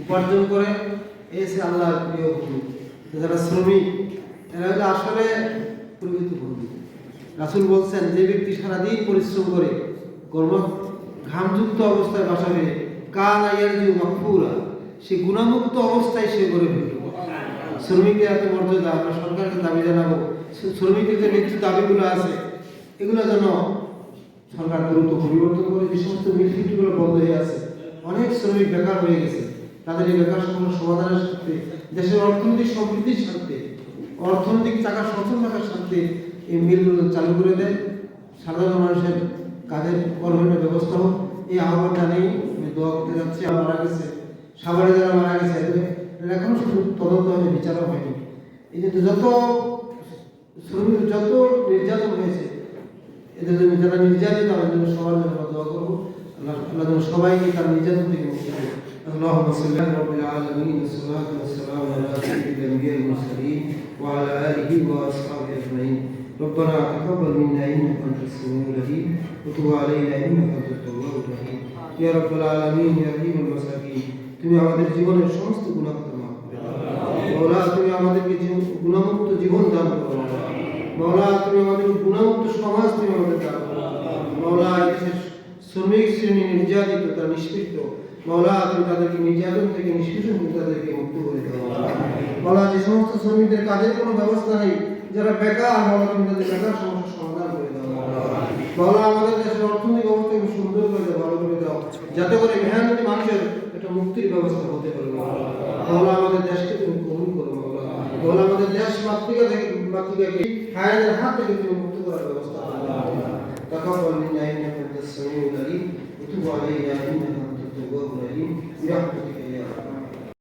উপার্জন করে, এসে আল্লাহর প্রিয় বন্ধু। যারা শ্রমিক এরা হলো আসলে প্রকৃত বন্ধু। রাসূল বলছেন, যে ব্যক্তি সারাদিন পরিশ্রম করে ঘামযুক্ত অবস্থায় বাসা ফেরে কানা ইয়ারজু মাগফুরা, সে গুণামুক্ত অবস্থায় সে করে ফেলবে। শ্রমিকের এত মর্যাদা, আমরা সরকারকে দাবি জানাবো শ্রমিকের যে ন্যায্য দাবিগুলো আছে এগুলো যেন সরকার দ্রুত পরিবর্তন করে। যে সমস্ত মিল ফ্যাক্টরিগুলো বন্ধ হয়ে আছে, অনেক শ্রমিক বেকার হয়ে গেছে, তাদের এই বেকার সমস্যা সমাধানের স্বার্থে, দেশের অর্থনৈতিক সমৃদ্ধির স্বার্থে, অর্থনৈতিক চাকা সচল রাখার স্বার্থে এই মিলগুলো চালু করে দেয়। সাধারণ মানুষের কাজের কর্মের ব্যবস্থা হোক, এই আহ্বান জানেই আমি দোয়া করতে যাচ্ছি। মারা গেছে সাভারে যারা মারা গেছে এদের এখনো শুধু তদন্ত হয়নি, বিচারও হয়নি। এই যে যত শ্রমিক যত নির্যাতন হয়েছে, এদের জন্য যারা নির্যাতিত তাদের জন্য সবার জন্য দোয়া করবো। আল্লাহ যেন সবাইকে তার নির্যাতন থেকে মুক্তি দেয়। اللهم صل على رب العالمين والصلاة والسلام على سيد الأنبياء والمرسلين وعلى آله وأصحابه أجمعين. ربنا تقبل منا إنك أنت السميع العليم وتب علينا إنك أنت التواب الرحيم. يا رب العالمين يا رحيم المساكين, তুমি আমাদের জীবনের সমস্ত গুনাহ মাফ করে দাও মাওলা। তুমি আমাদেরকে গুনাহমুক্ত জীবন দান করো মাওলা। তুমি আমাদের গুনাহমুক্ত সমাজ তুমি আমাদের দান করো মাওলা। দেশের শ্রমিক শ্রেণী নির্যাতিত, তারা নিষ্পৃত মাওলা, তুমি তাদেরকে নির্যাতন থেকে নিষ্পেষণ থেকে তাদেরকে মুক্ত করে দাও মাওলা। যে সমস্ত শ্রমিকদের কাজের কোনো ব্যবস্থা নেই, যারা বেকার মাওলা, তুমি তাদের বেকার সমস্যার সমাধান করে দাও মাওলা। আমাদের দেশের অর্থনৈতিক অবস্থাকে সুন্দর করে দাও, ভালো করে দাও, যাতে করে মেহনতি মানুষের একটা মুক্তির ব্যবস্থা হতে পারে মাওলা। আমাদের দেশকে তুমি কবুল করো মাওলা। আমাদের দেশ মাতৃকাকে হায়াতের হাত থেকে তুমি মুক্ত করার ব্যবস্থা করো মাওলা। تقبل منا انك انت السميع العليم وتب علينا انك انت التواب الرحيم برحمتك